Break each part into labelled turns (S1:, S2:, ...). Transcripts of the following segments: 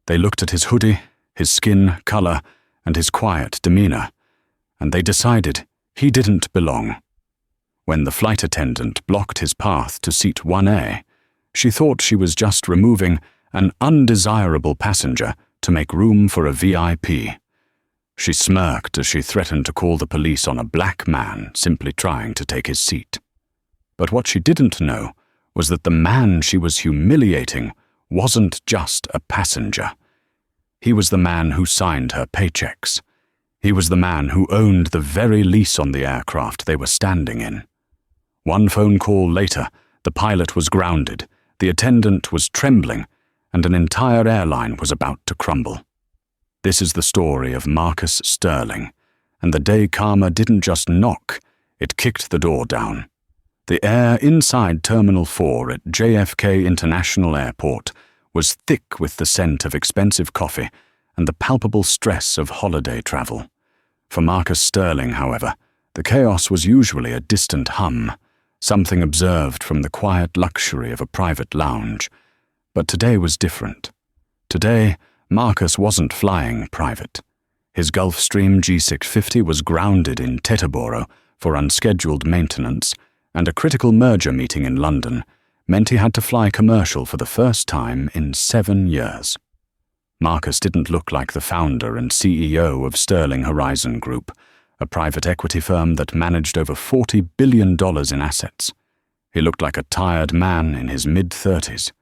S1: They looked at his hoodie, his skin color, and his quiet demeanor, and they decided he didn't belong. When the flight attendant blocked his path to seat 1A, she thought she was just removing an undesirable passenger to make room for a VIP. She smirked as she threatened to call the police on a black man simply trying to take his seat. But what she didn't know was that the man she was humiliating wasn't just a passenger. He was the man who signed her paychecks. He was the man who owned the very lease on the aircraft they were standing in. One phone call later, the pilot was grounded, the attendant was trembling, and an entire airline was about to crumble. This is the story of Marcus Sterling, and the day karma didn't just knock, it kicked the door down. The air inside Terminal 4 at JFK International Airport was thick with the scent of expensive coffee and the palpable stress of holiday travel. For Marcus Sterling, however, the chaos was usually a distant hum, something observed from the quiet luxury of a private lounge. But today was different. Today, Marcus wasn't flying private. His Gulfstream G650 was grounded in Teterboro for unscheduled maintenance, and a critical merger meeting in London meant he had to fly commercial for the first time in 7 years. Marcus didn't look like the founder and CEO of Sterling Horizon Group, a private equity firm that managed over $40 billion in assets. He looked like a tired man in his mid-30s.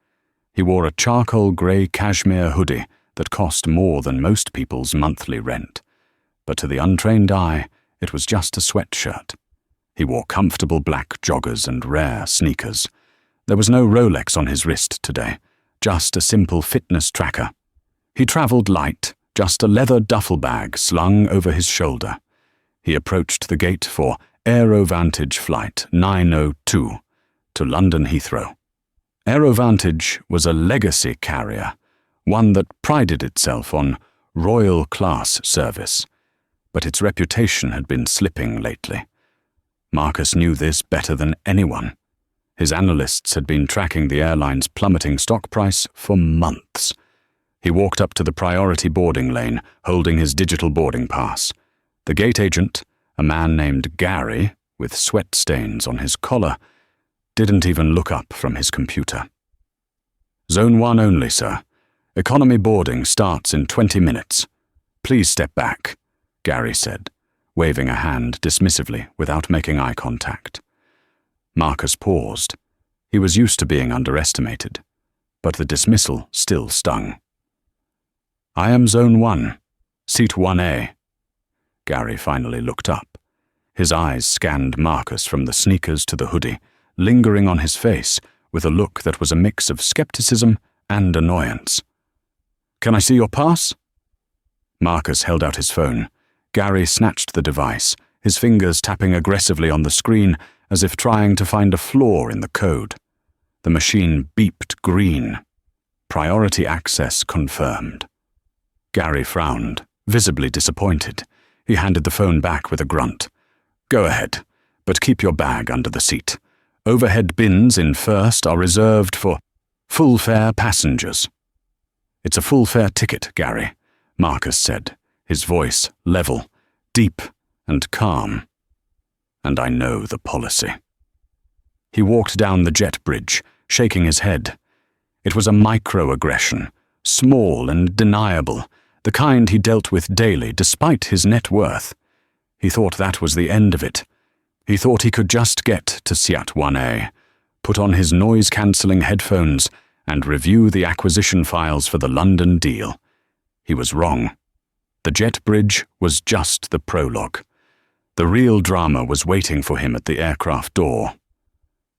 S1: He wore a charcoal grey cashmere hoodie that cost more than most people's monthly rent. But to the untrained eye, it was just a sweatshirt. He wore comfortable black joggers and rare sneakers. There was no Rolex on his wrist today, just a simple fitness tracker. He traveled light, just a leather duffel bag slung over his shoulder. He approached the gate for Aerovantage Flight 902 to London Heathrow. Aerovantage was a legacy carrier, one that prided itself on royal class service, but its reputation had been slipping lately. Marcus knew this better than anyone. His analysts had been tracking the airline's plummeting stock price for months. He walked up to the priority boarding lane, holding his digital boarding pass. The gate agent, a man named Gary, with sweat stains on his collar, didn't even look up from his computer. "Zone 1 only, sir. Economy boarding starts in 20 minutes. Please step back," Gary said, waving a hand dismissively without making eye contact. Marcus paused. He was used to being underestimated, but the dismissal still stung. "I am Zone 1, Seat 1A. Gary finally looked up. His eyes scanned Marcus from the sneakers to the hoodie, lingering on his face with a look that was a mix of skepticism and annoyance. "Can I see your pass?" Marcus held out his phone. Gary snatched the device, his fingers tapping aggressively on the screen as if trying to find a flaw in the code. The machine beeped green. Priority access confirmed. Gary frowned, visibly disappointed. He handed the phone back with a grunt. "Go ahead, but keep your bag under the seat. Overhead bins in first are reserved for full-fare passengers." "It's a full-fare ticket, Gary," Marcus said, his voice level, deep, and calm. "And I know the policy." He walked down the jet bridge, shaking his head. It was a microaggression, small and deniable, the kind he dealt with daily despite his net worth. He thought that was the end of it. He thought he could just get to Seat 1A, put on his noise-cancelling headphones, and review the acquisition files for the London deal. He was wrong. The jet bridge was just the prologue. The real drama was waiting for him at the aircraft door.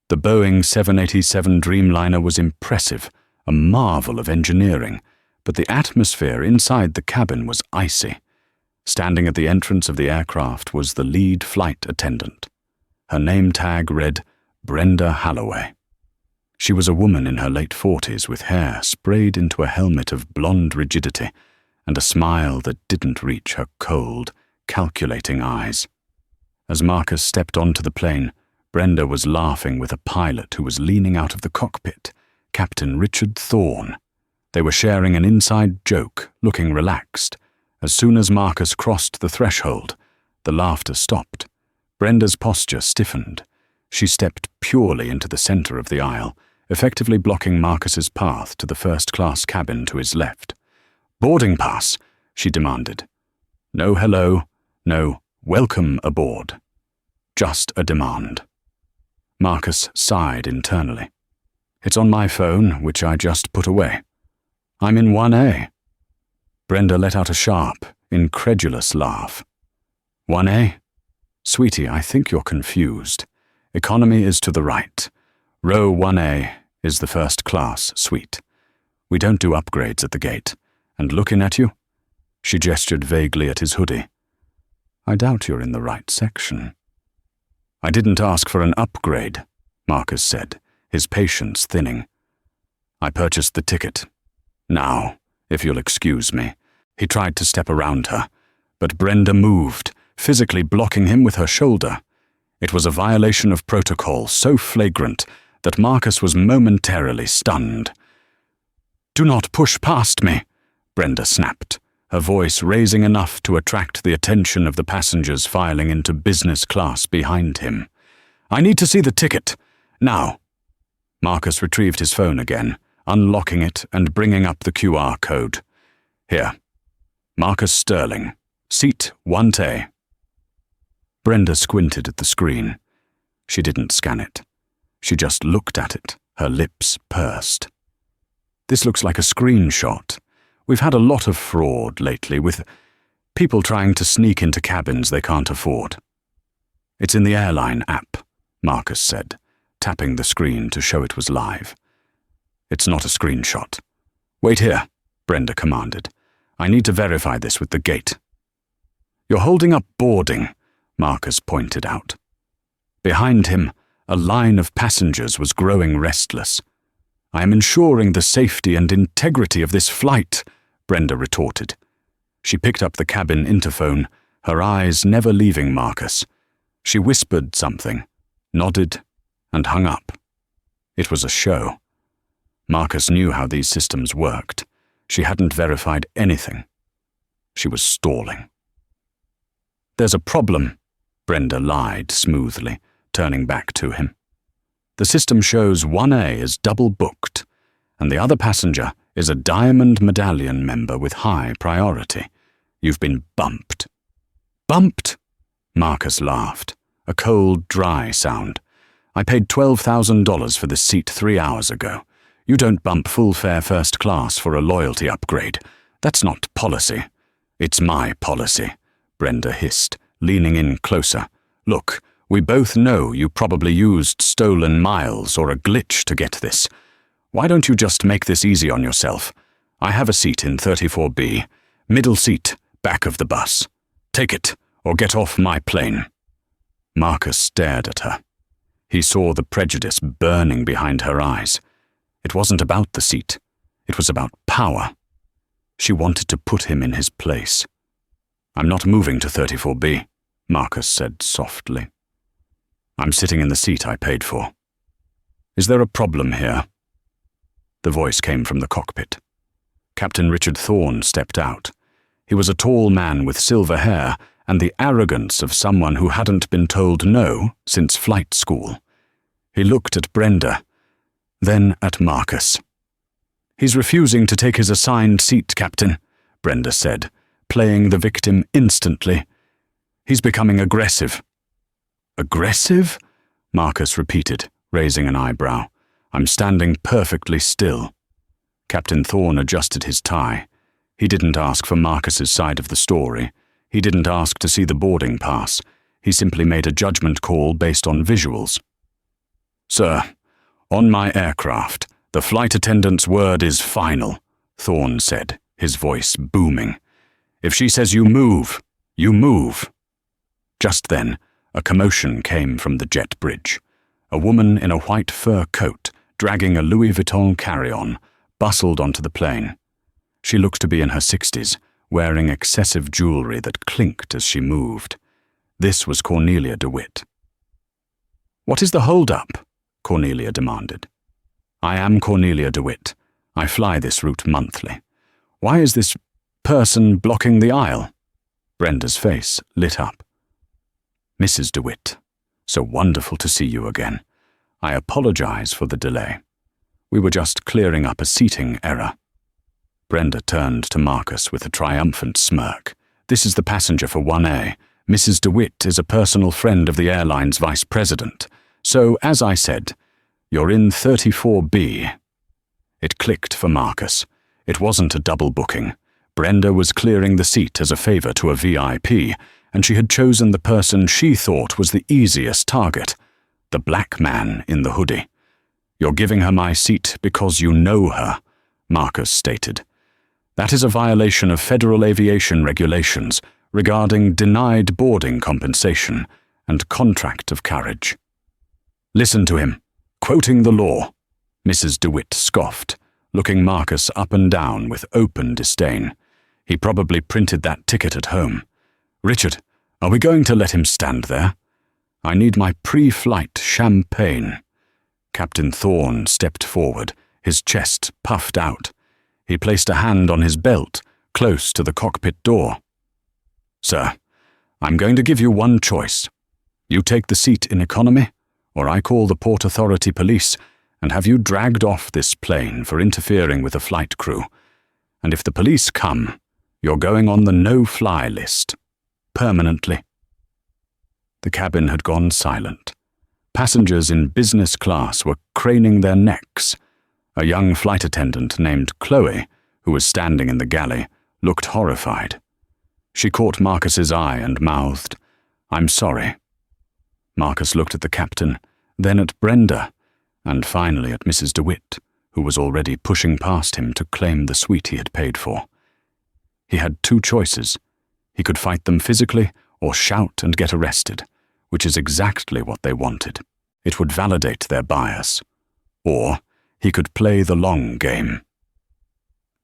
S1: The Boeing 787 Dreamliner was impressive, a marvel of engineering, but the atmosphere inside the cabin was icy. Standing at the entrance of the aircraft was the lead flight attendant. Her name tag read Brenda Holloway. She was a woman in her late 40s with hair sprayed into a helmet of blonde rigidity and a smile that didn't reach her cold, calculating eyes. As Marcus stepped onto the plane, Brenda was laughing with a pilot who was leaning out of the cockpit, Captain Richard Thorne. They were sharing an inside joke, looking relaxed. As soon as Marcus crossed the threshold, the laughter stopped. Brenda's posture stiffened. She stepped purely into the center of the aisle, effectively blocking Marcus's path to the first-class cabin to his left. "Boarding pass," she demanded. No hello, no welcome aboard. Just a demand. Marcus sighed internally. "It's on my phone, which I just put away. I'm in 1A. Brenda let out a sharp, incredulous laugh. 1A? Sweetie, I think you're confused. Economy is to the right. Row 1A is the first-class suite. We don't do upgrades at the gate. And looking at you?" She gestured vaguely at his hoodie. "I doubt you're in the right section." "I didn't ask for an upgrade," Marcus said, his patience thinning. "I purchased the ticket. Now, if you'll excuse me." He tried to step around her, but Brenda moved, physically blocking him with her shoulder. It was a violation of protocol so flagrant that Marcus was momentarily stunned. "Do not push past me," Brenda snapped, her voice raising enough to attract the attention of the passengers filing into business class behind him. "I need to see the ticket. Now." Marcus retrieved his phone again, unlocking it and bringing up the QR code. "Here. Marcus Sterling. Seat 1A. Brenda squinted at the screen. She didn't scan it. She just looked at it, her lips pursed. "This looks like a screenshot. We've had a lot of fraud lately with people trying to sneak into cabins they can't afford." "It's in the airline app," Marcus said, tapping the screen to show it was live. "It's not a screenshot." "Wait here," Brenda commanded. "I need to verify this with the gate." "You're holding up boarding," Marcus pointed out. Behind him, a line of passengers was growing restless. "I am ensuring the safety and integrity of this flight," Brenda retorted. She picked up the cabin interphone, her eyes never leaving Marcus. She whispered something, nodded, and hung up. It was a show. Marcus knew how these systems worked. She hadn't verified anything. She was stalling. "There's a problem," Brenda lied smoothly, turning back to him. "The system shows 1A is double booked, and the other passenger is a Diamond Medallion member with high priority. You've been bumped." "Bumped?" Marcus laughed, a cold, dry sound. "I paid $12,000 for this seat 3 hours ago. You don't bump full fare first class for a loyalty upgrade. That's not policy." "It's my policy," Brenda hissed, leaning in closer. "Look, we both know you probably used stolen miles or a glitch to get this. Why don't you just make this easy on yourself? I have a seat in 34B, middle seat, back of the bus. Take it, or get off my plane." Marcus stared at her. He saw the prejudice burning behind her eyes. It wasn't about the seat. It was about power. She wanted to put him in his place. "I'm not moving to 34B, Marcus said softly. "I'm sitting in the seat I paid for. Is there a problem here?" The voice came from the cockpit. Captain Richard Thorne stepped out. He was a tall man with silver hair and the arrogance of someone who hadn't been told no since flight school. He looked at Brenda, then at Marcus. "He's refusing to take his assigned seat, Captain," Brenda said, playing the victim instantly. "He's becoming aggressive." "Aggressive?" Marcus repeated, raising an eyebrow. "I'm standing perfectly still." Captain Thorne adjusted his tie. He didn't ask for Marcus's side of the story. He didn't ask to see the boarding pass. He simply made a judgment call based on visuals. "Sir, on my aircraft, the flight attendant's word is final," Thorne said, his voice booming. "If she says you move, you move." Just then, a commotion came from the jet bridge. A woman in a white fur coat, dragging a Louis Vuitton carry-on, bustled onto the plane. She looked to be in her 60s, wearing excessive jewelry that clinked as she moved. This was Cornelia DeWitt. "What is the hold-up?" Cornelia demanded. "I am Cornelia DeWitt. I fly this route monthly. Why is this person blocking the aisle?" Brenda's face lit up. "Mrs. DeWitt, so wonderful to see you again. I apologize for the delay. We were just clearing up a seating error." Brenda turned to Marcus with a triumphant smirk. "This is the passenger for 1A. Mrs. DeWitt is a personal friend of the airline's vice president. So, as I said, you're in 34B. It clicked for Marcus. It wasn't a double booking. Brenda was clearing the seat as a favor to a VIP, and she had chosen the person she thought was the easiest target, the black man in the hoodie. "You're giving her my seat because you know her," Marcus stated. "That is a violation of federal aviation regulations regarding denied boarding compensation and contract of carriage." "Listen to him, quoting the law," Mrs. DeWitt scoffed, looking Marcus up and down with open disdain. "He probably printed that ticket at home. Richard, are we going to let him stand there? I need my pre-flight champagne." Captain Thorne stepped forward, his chest puffed out. He placed a hand on his belt, close to the cockpit door. "Sir, I'm going to give you one choice. You take the seat in economy, or I call the Port Authority police and have you dragged off this plane for interfering with a flight crew. And if the police come, you're going on the no-fly list. Permanently." The cabin had gone silent. Passengers in business class were craning their necks. A young flight attendant named Chloe, who was standing in the galley, looked horrified. She caught Marcus's eye and mouthed, "I'm sorry." Marcus looked at the captain, then at Brenda, and finally at Mrs. DeWitt, who was already pushing past him to claim the suite he had paid for. He had two choices. He could fight them physically or shout and get arrested, which is exactly what they wanted. It would validate their bias. Or he could play the long game.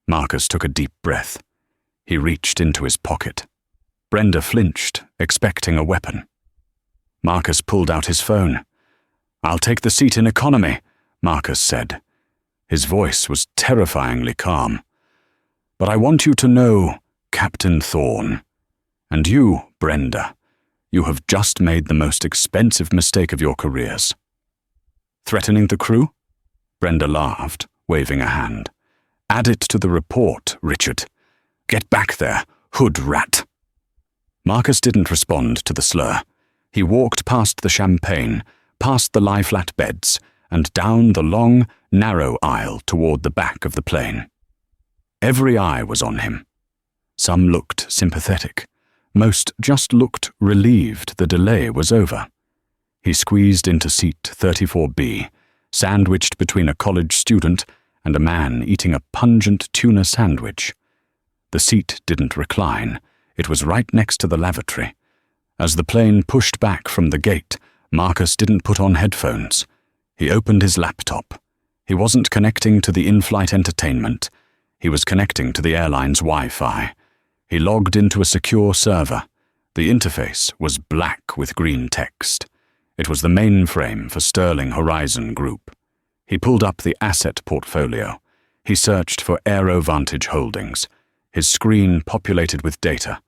S1: Marcus took a deep breath. He reached into his pocket. Brenda flinched, expecting a weapon. Marcus pulled out his phone. "I'll take the seat in economy," Marcus said. His voice was terrifyingly calm. "But I want you to know, Captain Thorne, and you, Brenda, you have just made the most expensive mistake of your careers." "Threatening the crew?" Brenda laughed, waving a hand. "Add it to the report, Richard. Get back there, hood rat." Marcus didn't respond to the slur. He walked past the champagne, past the lie-flat beds, and down the long, narrow aisle toward the back of the plane. Every eye was on him. Some looked sympathetic. Most just looked relieved the delay was over. He squeezed into seat 34B, sandwiched between a college student and a man eating a pungent tuna sandwich. The seat didn't recline. It was right next to the lavatory. As the plane pushed back from the gate, Marcus didn't put on headphones. He opened his laptop. He wasn't connecting to the in-flight entertainment. He was connecting to the airline's Wi-Fi. He logged into a secure server. The interface was black with green text. It was the mainframe for Sterling Horizon Group. He pulled up the asset portfolio. He searched for AeroVantage Holdings. His screen populated with data.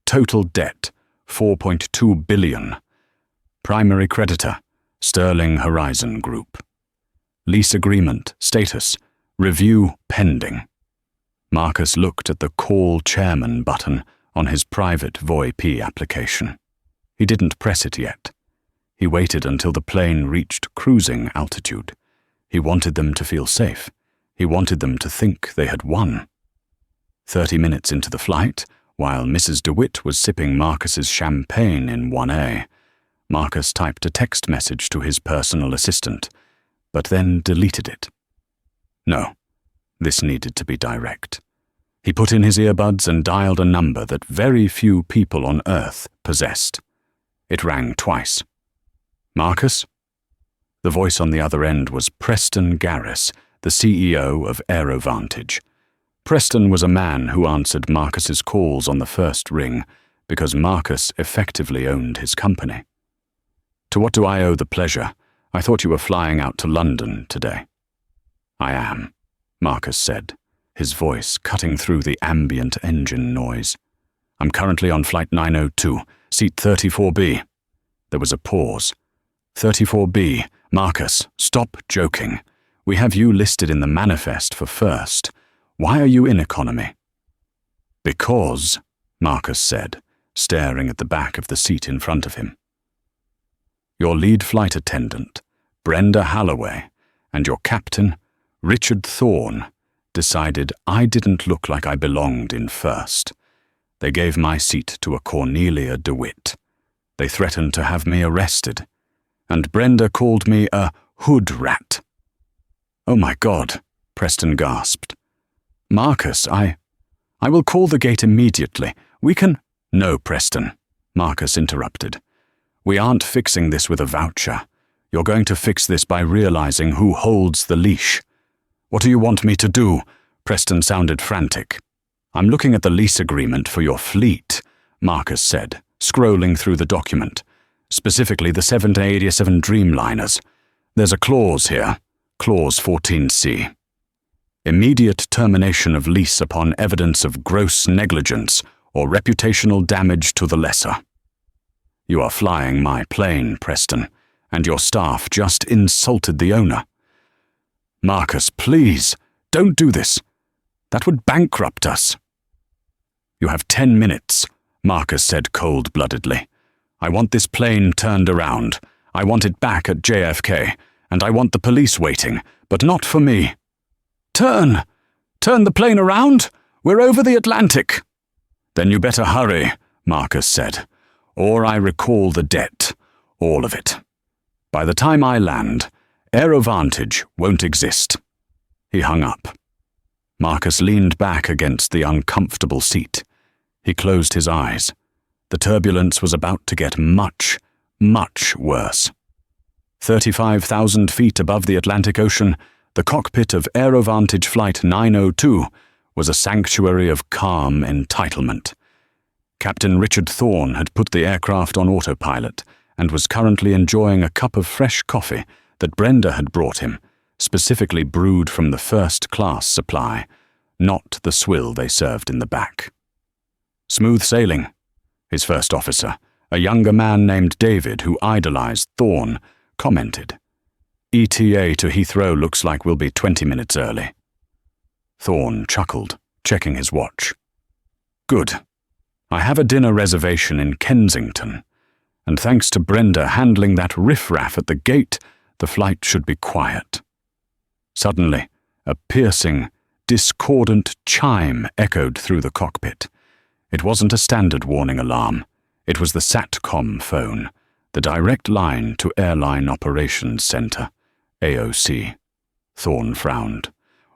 S1: Total debt, $4.2 billion. Primary creditor, Sterling Horizon Group. Lease agreement, status, review pending. Marcus looked at the Call Chairman button on his private VoIP application. He didn't press it yet. He waited until the plane reached cruising altitude. He wanted them to feel safe. He wanted them to think they had won. 30 minutes into the flight, while Mrs. DeWitt was sipping Marcus's champagne in 1A, Marcus typed a text message to his personal assistant, but then deleted it. No, this needed to be direct. He put in his earbuds and dialed a number that very few people on Earth possessed. It rang twice. "Marcus?" The voice on the other end was Preston Garris, the CEO of AeroVantage. Preston was a man who answered Marcus's calls on the first ring because Marcus effectively owned his company. "To what do I owe the pleasure? I thought you were flying out to London today." "I am." Marcus said, his voice cutting through the ambient engine noise. I'm currently on flight 902, seat 34B. There was a pause. 34B, Marcus, stop joking. We have you listed in the manifest for first. Why are you in economy? Because, Marcus said, staring at the back of the seat in front of him. Your lead flight attendant, Brenda Halloway, and your captain, Richard Thorne, decided I didn't look like I belonged in first. They gave my seat to a Cornelia DeWitt. They threatened to have me arrested. And Brenda called me a hood rat. Oh my God, Preston gasped. Marcus, I will call the gate immediately. We can— No, Preston, Marcus interrupted. We aren't fixing this with a voucher. You're going to fix this by realizing who holds the leash. What do you want me to do? Preston sounded frantic. I'm looking at the lease agreement for your fleet, Marcus said, scrolling through the document, specifically the 787 Dreamliners. There's a clause here, Clause 14C. Immediate termination of lease upon evidence of gross negligence or reputational damage to the lessor. You are flying my plane, Preston, and your staff just insulted the owner. Marcus, please, don't do this. That would bankrupt us. You have 10 minutes, Marcus said cold-bloodedly. I want this plane turned around. I want it back at JFK, and I want the police waiting, but not for me. Turn the plane around? We're over the Atlantic. Then you better hurry, Marcus said, or I recall the debt, all of it. By the time I land, AeroVantage won't exist. He hung up. Marcus leaned back against the uncomfortable seat. He closed his eyes. The turbulence was about to get much, much worse. 35,000 feet above the Atlantic Ocean, the cockpit of AeroVantage Flight 902 was a sanctuary of calm entitlement. Captain Richard Thorne had put the aircraft on autopilot and was currently enjoying a cup of fresh coffee that Brenda had brought him, specifically brewed from the first-class supply, not the swill they served in the back. Smooth sailing, his first officer, a younger man named David who idolized Thorne, commented. ETA to Heathrow looks like we'll be 20 minutes early. Thorne chuckled, checking his watch. Good. I have a dinner reservation in Kensington, and thanks to Brenda handling that riffraff at the gate, the flight should be quiet. Suddenly, a piercing, discordant chime echoed through the cockpit. It wasn't a standard warning alarm. It was the SATCOM phone, the direct line to Airline Operations Center, AOC. Thorne frowned.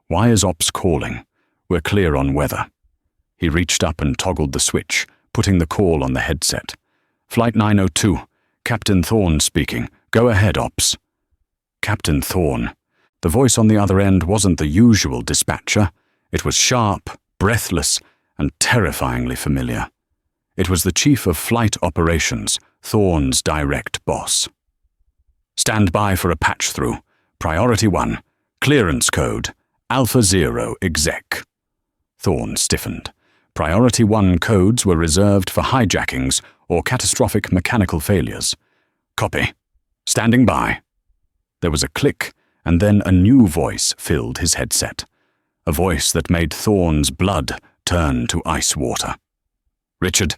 S1: Why is Ops calling? We're clear on weather. He reached up and toggled the switch, putting the call on the headset. Flight 902, Captain Thorne speaking. Go ahead, Ops. Captain Thorne. The voice on the other end wasn't the usual dispatcher. It was sharp, breathless, and terrifyingly familiar. It was the Chief of Flight Operations, Thorne's direct boss. Stand by for a patch-through. Priority 1. Clearance code. Alpha 0 exec. Thorne stiffened. Priority 1 codes were reserved for hijackings or catastrophic mechanical failures. Copy. Standing by. There was a click, and then a new voice filled his headset. A voice that made Thorne's blood turn to ice water. Richard.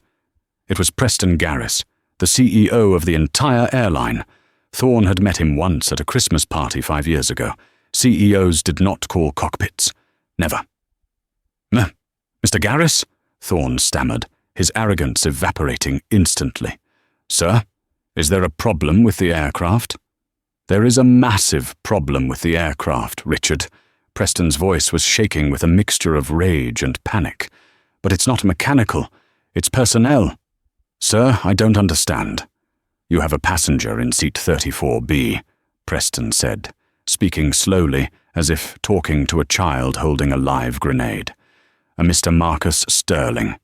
S1: It was Preston Garris, the CEO of the entire airline. Thorne had met him once at a Christmas party 5 years ago. CEOs did not call cockpits. Never. Mr. Garris? Thorne stammered, his arrogance evaporating instantly. Sir, is there a problem with the aircraft? There is a massive problem with the aircraft, Richard. Preston's voice was shaking with a mixture of rage and panic. But it's not mechanical. It's personnel. Sir, I don't understand. You have a passenger in seat 34B, Preston said, speaking slowly as if talking to a child holding a live grenade. A Mr. Marcus Sterling.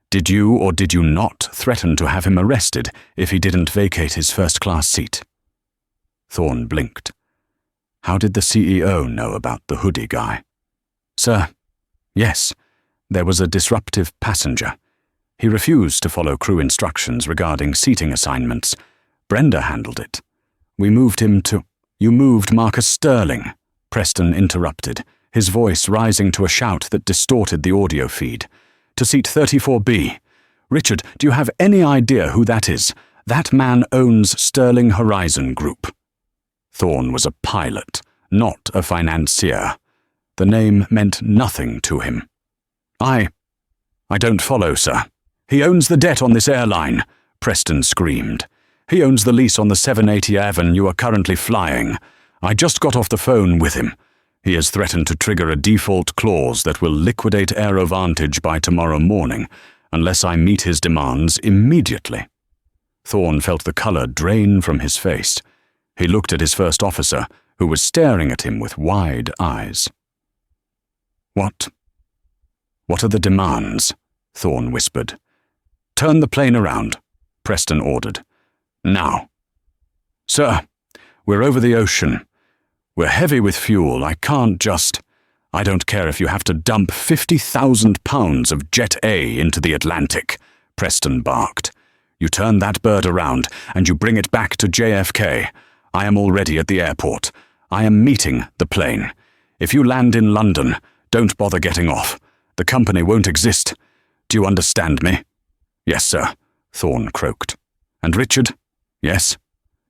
S1: Did you or did you not threaten to have him arrested if he didn't vacate his first-class seat? Thorne blinked. How did the CEO know about the hoodie guy? Sir, yes, there was a disruptive passenger. He refused to follow crew instructions regarding seating assignments. Brenda handled it. We moved him to— You moved Marcus Sterling, Preston interrupted, his voice rising to a shout that distorted the audio feed. To seat 34B. Richard, do you have any idea who that is? That man owns Sterling Horizon Group. Thorne was a pilot, not a financier. The name meant nothing to him. I don't follow, sir. He owns the debt on this airline, Preston screamed. He owns the lease on the 780 Avon you are currently flying. I just got off the phone with him. He has threatened to trigger a default clause that will liquidate AeroVantage by tomorrow morning, unless I meet his demands immediately. Thorne felt the colour drain from his face. He looked at his first officer, who was staring at him with wide eyes. What are the demands? Thorne whispered. Turn the plane around, Preston ordered. Now. Sir, we're over the ocean. We're heavy with fuel. I don't care if you have to dump 50,000 pounds of Jet A into the Atlantic, Preston barked. You turn that bird around and you bring it back to JFK. I am already at the airport. I am meeting the plane. If you land in London, don't bother getting off. The company won't exist. Do you understand me? Yes, sir, Thorne croaked. And Richard? Yes?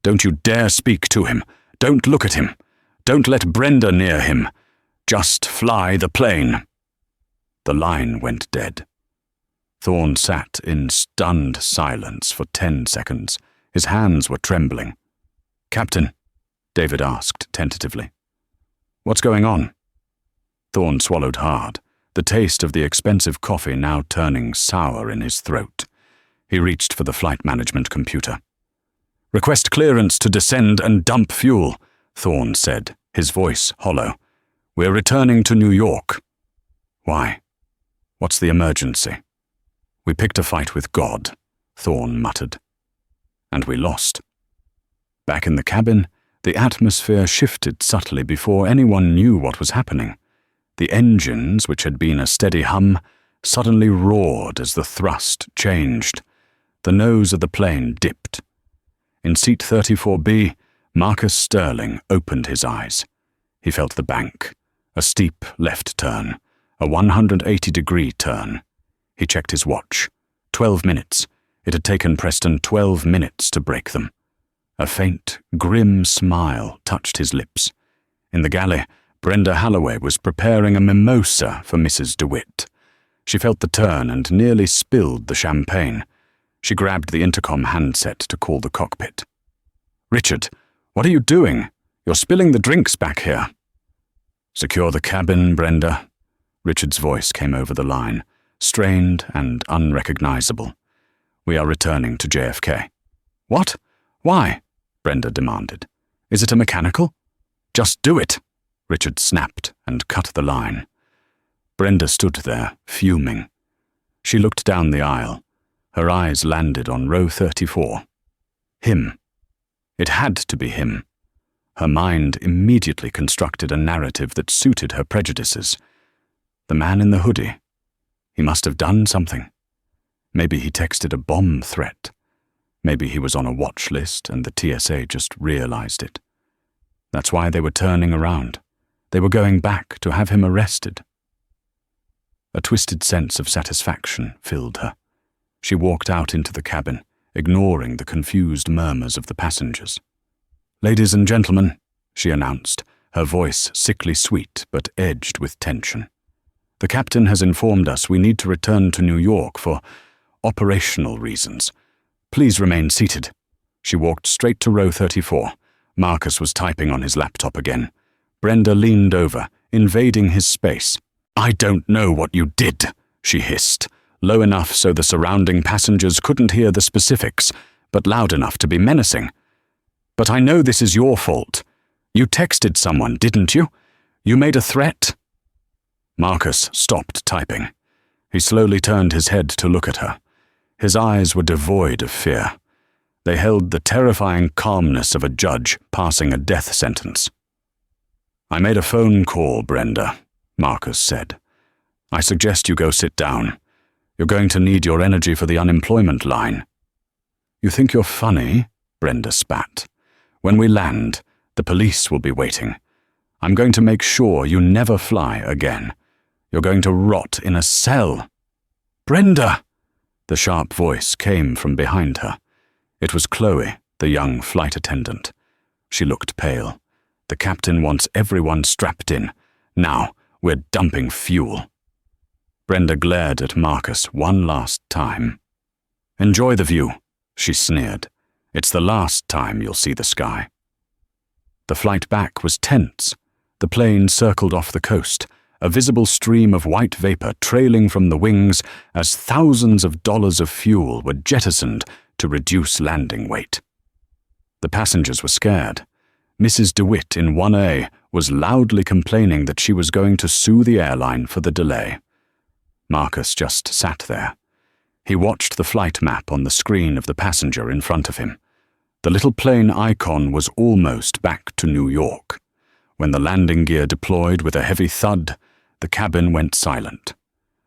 S1: Don't you dare speak to him. Don't look at him. Don't let Brenda near him. Just fly the plane. The line went dead. Thorne sat in stunned silence for 10 seconds. His hands were trembling. Captain, David asked tentatively. What's going on? Thorne swallowed hard, the taste of the expensive coffee now turning sour in his throat. He reached for the flight management computer. Request clearance to descend and dump fuel, Thorne said, his voice hollow. We're returning to New York. Why? What's the emergency? We picked a fight with God, Thorne muttered. And we lost. Back in the cabin, the atmosphere shifted subtly before anyone knew what was happening. The engines, which had been a steady hum, suddenly roared as the thrust changed. The nose of the plane dipped. In seat 34B, Marcus Sterling opened his eyes. He felt the bank, a steep left turn, a 180-degree turn. He checked his watch. 12 minutes. It had taken Preston 12 minutes to break them. A faint, grim smile touched his lips. In the galley, Brenda Holloway was preparing a mimosa for Mrs. DeWitt. She felt the turn and nearly spilled the champagne. She grabbed the intercom handset to call the cockpit. Richard, what are you doing? You're spilling the drinks back here. Secure the cabin, Brenda. Richard's voice came over the line, strained and unrecognizable. We are returning to JFK. What? Why? Brenda demanded. Is it a mechanical? Just do it, Richard snapped and cut the line. Brenda stood there, fuming. She looked down the aisle. Her eyes landed on row 34. Him. It had to be him. Her mind immediately constructed a narrative that suited her prejudices. The man in the hoodie. He must have done something. Maybe he texted a bomb threat. Maybe he was on a watch list and the TSA just realized it. That's why they were turning around. They were going back to have him arrested. A twisted sense of satisfaction filled her. She walked out into the cabin, ignoring the confused murmurs of the passengers. Ladies and gentlemen, she announced, her voice sickly sweet but edged with tension. The captain has informed us we need to return to New York for operational reasons. Please remain seated. She walked straight to row 34. Marcus was typing on his laptop again. Brenda leaned over, invading his space. I don't know what you did, she hissed, low enough so the surrounding passengers couldn't hear the specifics, but loud enough to be menacing. But I know this is your fault. You texted someone, didn't you? You made a threat? Marcus stopped typing. He slowly turned his head to look at her. His eyes were devoid of fear. They held the terrifying calmness of a judge passing a death sentence. I made a phone call, Brenda. Marcus said. "I suggest you go sit down. You're going to need your energy for the unemployment line." "You think you're funny?" Brenda spat. "When we land, the police will be waiting. I'm going to make sure you never fly again. You're going to rot in a cell." "Brenda!" The sharp voice came from behind her. It was Chloe, the young flight attendant. She looked pale. "The captain wants everyone strapped in. Now, we're dumping fuel." Brenda glared at Marcus one last time. "Enjoy the view," she sneered. "It's the last time you'll see the sky." The flight back was tense. The plane circled off the coast, a visible stream of white vapor trailing from the wings as thousands of dollars of fuel were jettisoned to reduce landing weight. The passengers were scared. Mrs. DeWitt in 1A was loudly complaining that she was going to sue the airline for the delay. Marcus just sat there. He watched the flight map on the screen of the passenger in front of him. The little plane icon was almost back to New York. When the landing gear deployed with a heavy thud, the cabin went silent.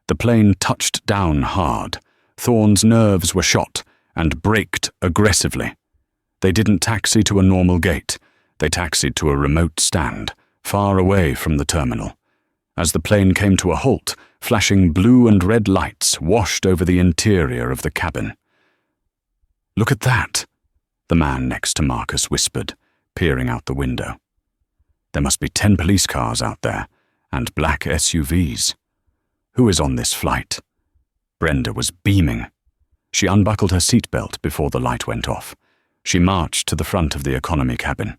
S1: The plane touched down hard. Thorne's nerves were shot and braked aggressively. They didn't taxi to a normal gate. They taxied to a remote stand, far away from the terminal. As the plane came to a halt, flashing blue and red lights washed over the interior of the cabin. "Look at that," the man next to Marcus whispered, peering out the window. "There must be 10 police cars out there, and black SUVs. Who is on this flight?" Brenda was beaming. She unbuckled her seatbelt before the light went off. She marched to the front of the economy cabin.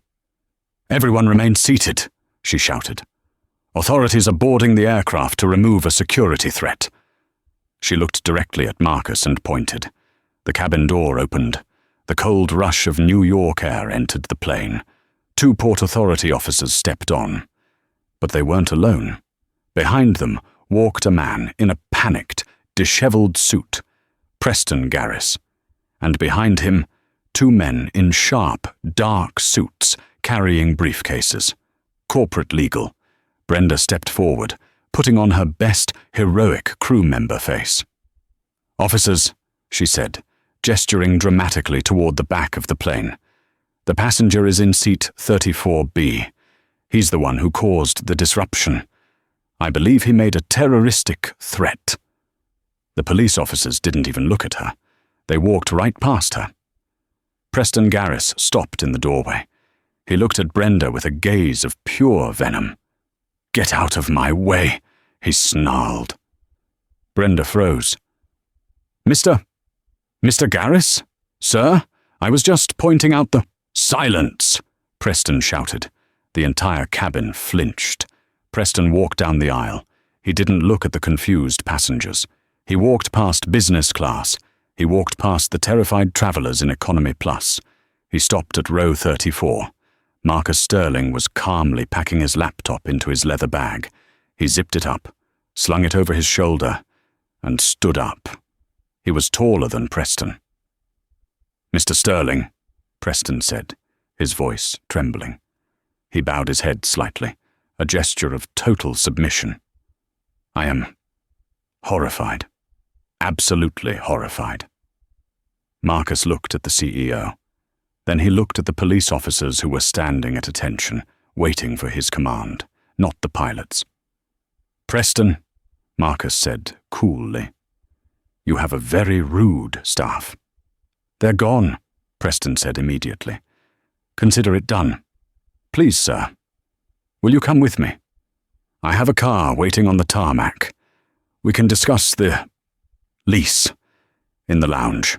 S1: "Everyone remain seated," she shouted. "Authorities are boarding the aircraft to remove a security threat." She looked directly at Marcus and pointed. The cabin door opened. The cold rush of New York air entered the plane. 2 Port Authority officers stepped on. But they weren't alone. Behind them walked a man in a panicked, disheveled suit, Preston Garris, and behind him 2 men in sharp, dark suits carrying briefcases. Corporate legal. Brenda stepped forward, putting on her best heroic crew member face. "Officers," she said, gesturing dramatically toward the back of the plane. "The passenger is in seat 34B. He's the one who caused the disruption. I believe he made a terroristic threat." The police officers didn't even look at her. They walked right past her. Preston Garris stopped in the doorway. He looked at Brenda with a gaze of pure venom. "Get out of my way," he snarled. Brenda froze. Mr. Garris? Sir? I was just pointing out the—" "Silence!" Preston shouted. The entire cabin flinched. Preston walked down the aisle. He didn't look at the confused passengers. He walked past business class. He walked past the terrified travelers in Economy Plus. He stopped at row 34. Marcus Sterling was calmly packing his laptop into his leather bag. He zipped it up, slung it over his shoulder, and stood up. He was taller than Preston. "Mr. Sterling," Preston said, his voice trembling. He bowed his head slightly, a gesture of total submission. "I am horrified. Absolutely horrified." Marcus looked at the CEO. Then he looked at the police officers who were standing at attention, waiting for his command, not the pilots. "Preston," Marcus said coolly, "you have a very rude staff." "They're gone," Preston said immediately. "Consider it done. Please, sir. Will you come with me? I have a car waiting on the tarmac. We can discuss the lease in the lounge."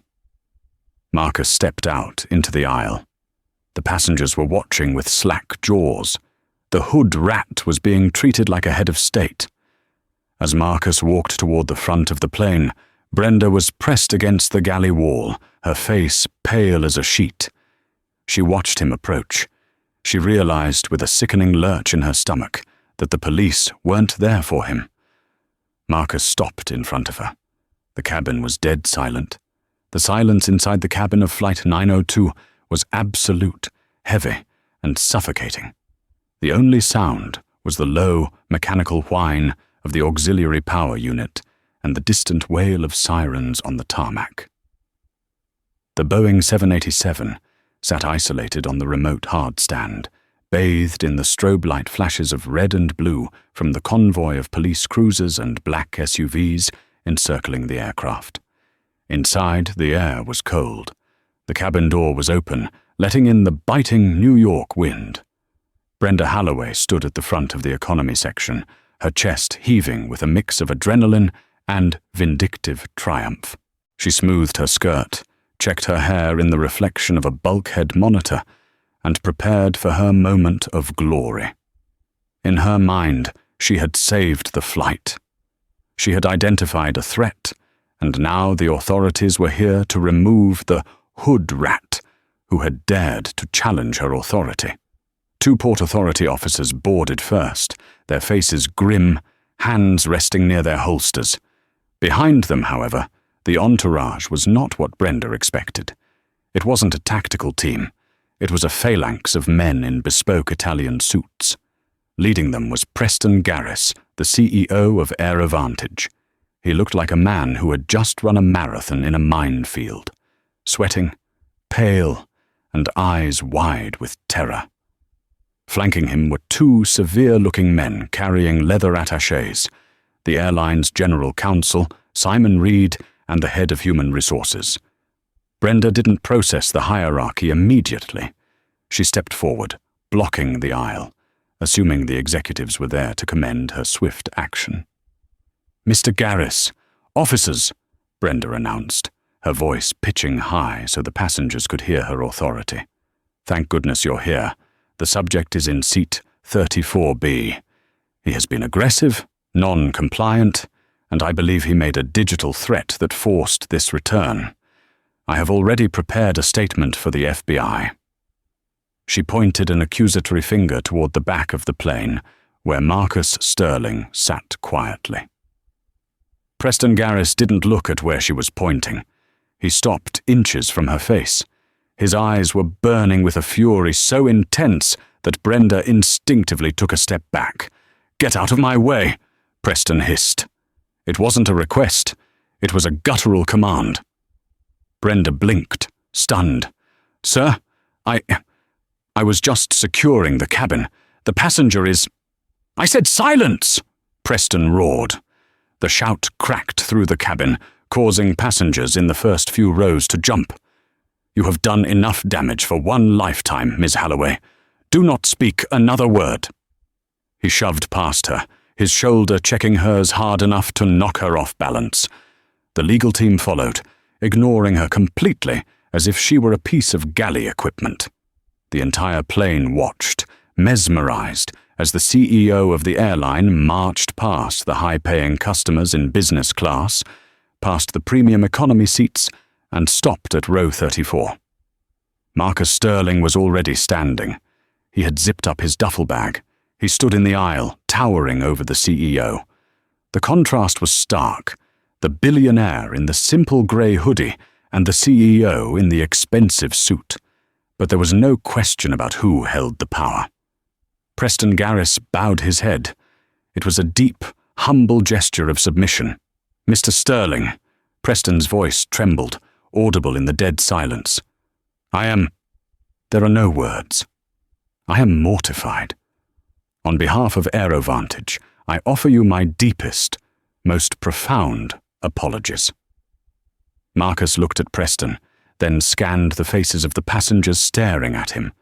S1: Marcus stepped out into the aisle. The passengers were watching with slack jaws. The hood rat was being treated like a head of state. As Marcus walked toward the front of the plane, Brenda was pressed against the galley wall, her face pale as a sheet. She watched him approach. She realized with a sickening lurch in her stomach that the police weren't there for him. Marcus stopped in front of her. The cabin was dead silent. The silence inside the cabin of Flight 902 was absolute, heavy, and suffocating. The only sound was the low, mechanical whine of the auxiliary power unit and the distant wail of sirens on the tarmac. The Boeing 787 sat isolated on the remote hardstand, bathed in the strobe light flashes of red and blue from the convoy of police cruisers and black SUVs encircling the aircraft. Inside, the air was cold. The cabin door was open, letting in the biting New York wind. Brenda Holloway stood at the front of the economy section, her chest heaving with a mix of adrenaline and vindictive triumph. She smoothed her skirt, checked her hair in the reflection of a bulkhead monitor, and prepared for her moment of glory. In her mind, she had saved the flight. She had identified a threat, and now the authorities were here to remove the hood rat who had dared to challenge her authority. 2 Port Authority officers boarded first, their faces grim, hands resting near their holsters. Behind them, however, the entourage was not what Brenda expected. It wasn't a tactical team. It was a phalanx of men in bespoke Italian suits. Leading them was Preston Garris, the CEO of Airline. He looked like a man who had just run a marathon in a minefield, sweating, pale, and eyes wide with terror. Flanking him were 2 severe-looking men carrying leather attachés, the airline's general counsel, Simon Reed, and the head of human resources. Brenda didn't process the hierarchy immediately. She stepped forward, blocking the aisle, assuming the executives were there to commend her swift action. "Mr. Garris, officers," Brenda announced, her voice pitching high so the passengers could hear her authority. "Thank goodness you're here. The subject is in seat 34B. He has been aggressive, non-compliant, and I believe he made a digital threat that forced this return. I have already prepared a statement for the FBI." She pointed an accusatory finger toward the back of the plane, where Marcus Sterling sat quietly. Preston Garris didn't look at where she was pointing. He stopped inches from her face. His eyes were burning with a fury so intense that Brenda instinctively took a step back. "Get out of my way," Preston hissed. It wasn't a request. It was a guttural command. Brenda blinked, stunned. "Sir, I was just securing the cabin. The passenger is—" "I said silence!" Preston roared. The shout cracked through the cabin, causing passengers in the first few rows to jump. "You have done enough damage for one lifetime, Miss Holloway. Do not speak another word." He shoved past her, his shoulder checking hers hard enough to knock her off balance. The legal team followed, ignoring her completely as if she were a piece of galley equipment. The entire plane watched, mesmerized, as the CEO of the airline marched past the high-paying customers in business class, past the premium economy seats, and stopped at row 34. Marcus Sterling was already standing. He had zipped up his duffel bag. He stood in the aisle, towering over the CEO. The contrast was stark. The billionaire in the simple grey hoodie and the CEO in the expensive suit. But there was no question about who held the power. Preston Garris bowed his head. It was a deep, humble gesture of submission. "Mr. Sterling," Preston's voice trembled, audible in the dead silence. There are no words. I am mortified. On behalf of Airovantage, I offer you my deepest, most profound apologies." Marcus looked at Preston, then scanned the faces of the passengers staring at him.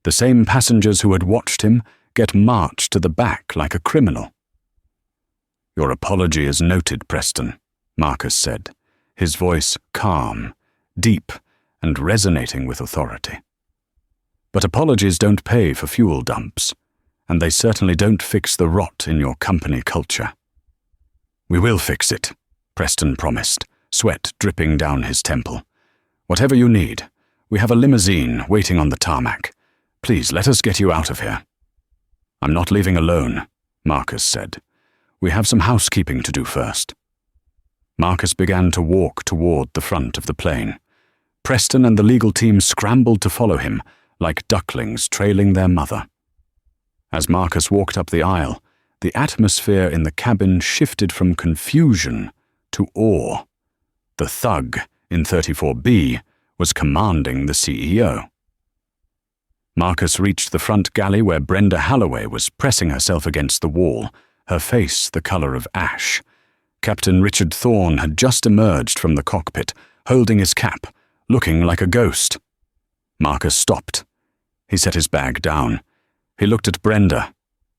S1: The same passengers who had watched him get marched to the back like a criminal. "Your apology is noted, Preston," Marcus said, his voice calm, deep, and resonating with authority. "But apologies don't pay for fuel dumps, and they certainly don't fix the rot in your company culture." "We will fix it," Preston promised, sweat dripping down his temple. "Whatever you need, we have a limousine waiting on the tarmac. Please let us get you out of here." "I'm not leaving alone," Marcus said. "We have some housekeeping to do first." Marcus began to walk toward the front of the plane. Preston and the legal team scrambled to follow him, like ducklings trailing their mother. As Marcus walked up the aisle, the atmosphere in the cabin shifted from confusion to awe. The thug in 34B was commanding the CEO. Marcus reached the front galley where Brenda Holloway was pressing herself against the wall, her face the color of ash. Captain Richard Thorne had just emerged from the cockpit, holding his cap, looking like a ghost. Marcus stopped. He set his bag down. He looked at Brenda,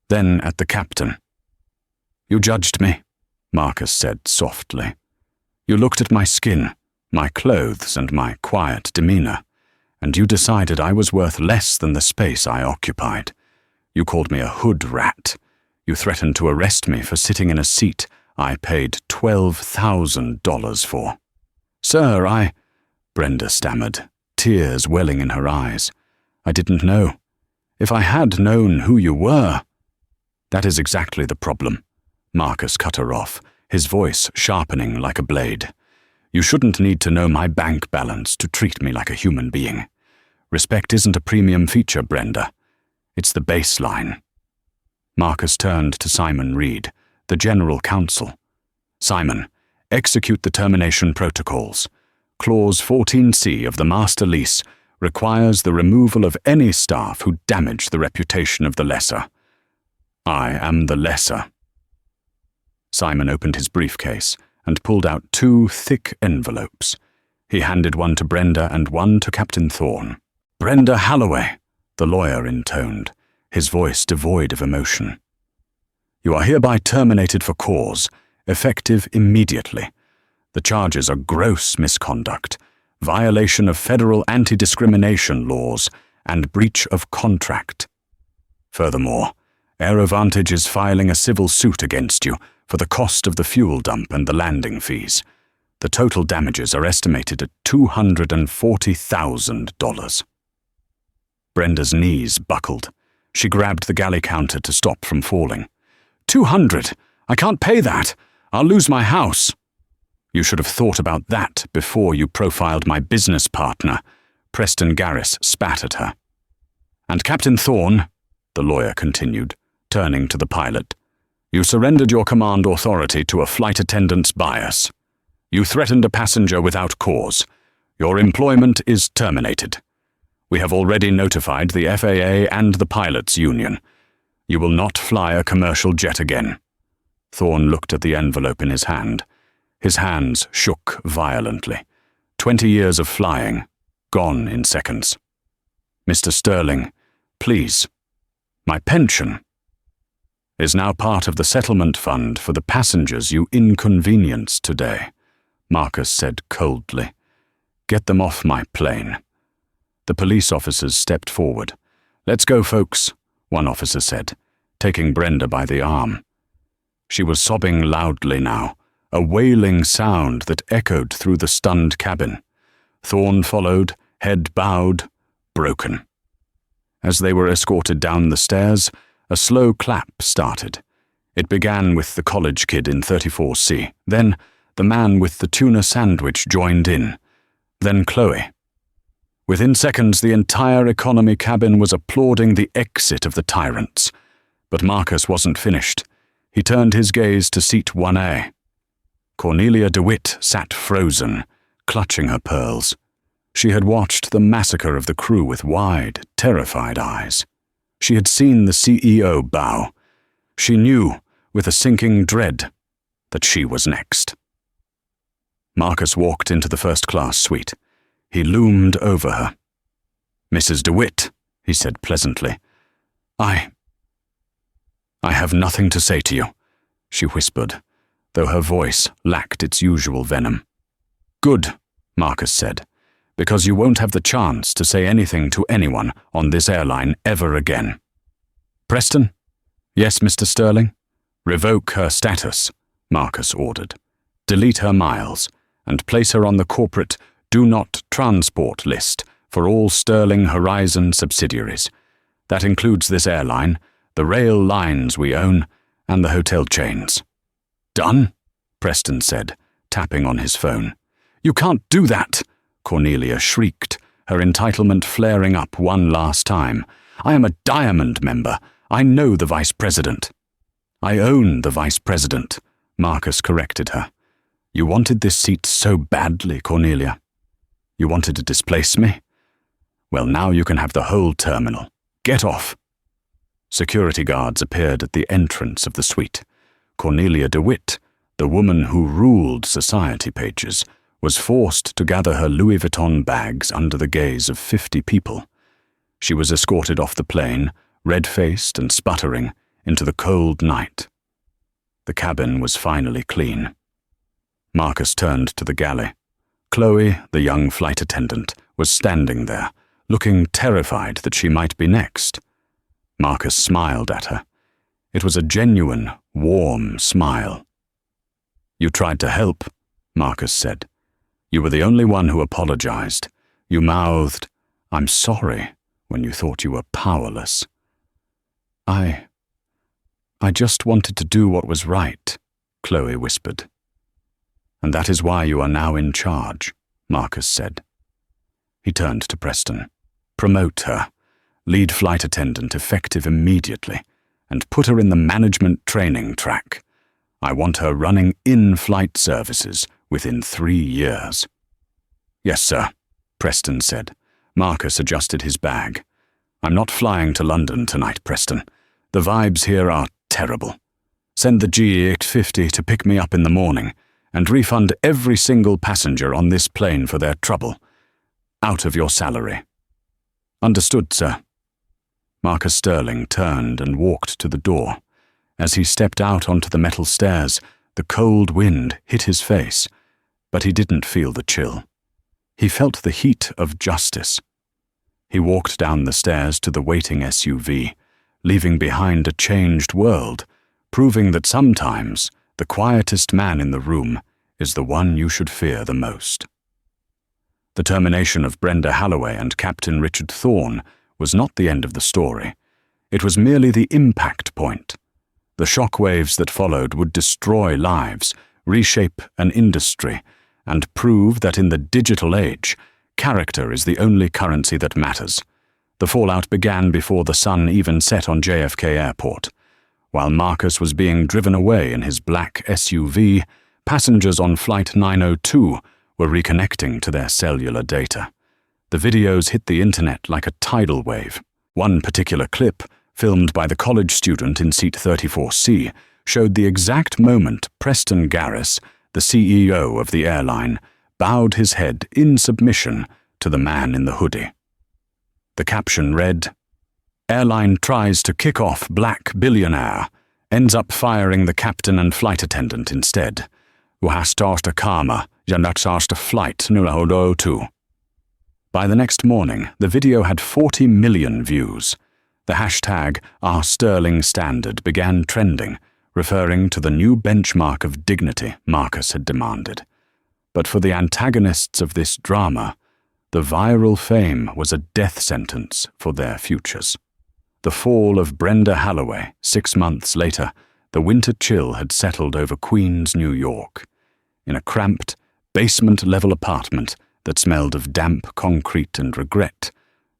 S1: then at the captain. "You judged me," Marcus said softly. "You looked at my skin, my clothes, and my quiet demeanor, and you decided I was worth less than the space I occupied. You called me a hood rat. You threatened to arrest me for sitting in a seat I paid $12,000 for." "Sir, Brenda stammered, tears welling in her eyes. "I didn't know. If I had known who you were—" "That is exactly the problem," Marcus cut her off, his voice sharpening like a blade. "You shouldn't need to know my bank balance to treat me like a human being. Respect isn't a premium feature, Brenda. It's the baseline." Marcus turned to Simon Reed, the General Counsel. "Simon, execute the termination protocols. Clause 14C of the master lease requires the removal of any staff who damage the reputation of the lessor. I am the lessor." Simon opened his briefcase and pulled out 2 thick envelopes. He handed one to Brenda and one to Captain Thorne. "Brenda Holloway," the lawyer intoned, his voice devoid of emotion. "You are hereby terminated for cause, effective immediately. The charges are gross misconduct, violation of federal anti-discrimination laws, and breach of contract. Furthermore, Aerovantage is filing a civil suit against you for the cost of the fuel dump and the landing fees. The total damages are estimated at $240,000. Brenda's knees buckled. She grabbed the galley counter to stop from falling. $200! I can't pay that! I'll lose my house!" "You should have thought about that before you profiled my business partner," Preston Garris spat at her. "And Captain Thorne," the lawyer continued, turning to the pilot, "you surrendered your command authority to a flight attendant's bias. You threatened a passenger without cause. Your employment is terminated. We have already notified the FAA and the pilots' union. You will not fly a commercial jet again." Thorne looked at the envelope in his hand. His hands shook violently. 20 years of flying, gone in seconds. "Mr. Sterling, please. My pension is now part of the settlement fund for the passengers you inconvenienced today," Marcus said coldly. "Get them off my plane." The police officers stepped forward. "Let's go, folks," one officer said, taking Brenda by the arm. She was sobbing loudly now, a wailing sound that echoed through the stunned cabin. Thorne followed, head bowed, broken. As they were escorted down the stairs, a slow clap started. It began with the college kid in 34C. Then the man with the tuna sandwich joined in. Then Chloe. Within seconds, the entire economy cabin was applauding the exit of the tyrants. But Marcus wasn't finished. He turned his gaze to seat 1A. Cornelia DeWitt sat frozen, clutching her pearls. She had watched the massacre of the crew with wide, terrified eyes. She had seen the CEO bow. She knew, with a sinking dread, that she was next. Marcus walked into the first-class suite. He loomed over her. "Mrs. DeWitt," he said pleasantly, I have nothing to say to you," she whispered, though her voice lacked its usual venom. "Good," Marcus said, "because you won't have the chance to say anything to anyone on this airline ever again." "Preston?" "Yes, Mr. Sterling?" "Revoke her status," Marcus ordered. "Delete her miles, and place her on the corporate Do Not Transport list for all Sterling Horizon subsidiaries. That includes this airline, the rail lines we own, and the hotel chains." "Done?" Preston said, tapping on his phone. "You can't do that!" Cornelia shrieked, her entitlement flaring up one last time. "I am a Diamond member. I know the vice president." "I own the vice president," Marcus corrected her. "You wanted this seat so badly, Cornelia. You wanted to displace me? Well, now you can have the whole terminal. Get off." Security guards appeared at the entrance of the suite. Cornelia DeWitt, the woman who ruled society pages, was forced to gather her Louis Vuitton bags under the gaze of 50 people. She was escorted off the plane, red-faced and sputtering, into the cold night. The cabin was finally clean. Marcus turned to the galley. Chloe, the young flight attendant, was standing there, looking terrified that she might be next. Marcus smiled at her. It was a genuine, warm smile. "You tried to help," Marcus said. "You were the only one who apologized. You mouthed, 'I'm sorry,' when you thought you were powerless." I just wanted to do what was right," Chloe whispered. "And that is why you are now in charge," Marcus said. He turned to Preston. "Promote her. Lead flight attendant effective immediately, and put her in the management training track. I want her running in-flight services within 3 years." "Yes, sir," Preston said. Marcus adjusted his bag. "I'm not flying to London tonight, Preston. The vibes here are terrible. Send the GEX-50 to pick me up in the morning, and refund every single passenger on this plane for their trouble. Out of your salary." "Understood, sir." Marcus Sterling turned and walked to the door. As he stepped out onto the metal stairs, the cold wind hit his face, but he didn't feel the chill. He felt the heat of justice. He walked down the stairs to the waiting SUV, leaving behind a changed world, proving that sometimes the quietest man in the room is the one you should fear the most. The termination of Brenda Holloway and Captain Richard Thorne was not the end of the story. It was merely the impact point. The shockwaves that followed would destroy lives, reshape an industry, and prove that in the digital age, character is the only currency that matters. The fallout began before the sun even set on JFK Airport. While Marcus was being driven away in his black SUV, passengers on Flight 902 were reconnecting to their cellular data. The videos hit the internet like a tidal wave. One particular clip, filmed by the college student in seat 34C, showed the exact moment Preston Garris, the CEO of the airline, bowed his head in submission to the man in the hoodie. The caption read, "Airline tries to kick off black billionaire, ends up firing the captain and flight attendant instead. Who has started a karma, not started a flight 902. By the next morning, the video had 40 million views. The hashtag #OurSterlingStandard began trending, referring to the new benchmark of dignity Marcus had demanded. But for the antagonists of this drama, the viral fame was a death sentence for their futures. The fall of Brenda Holloway, 6 months later, the winter chill had settled over Queens, New York. In a cramped, basement-level apartment that smelled of damp concrete and regret,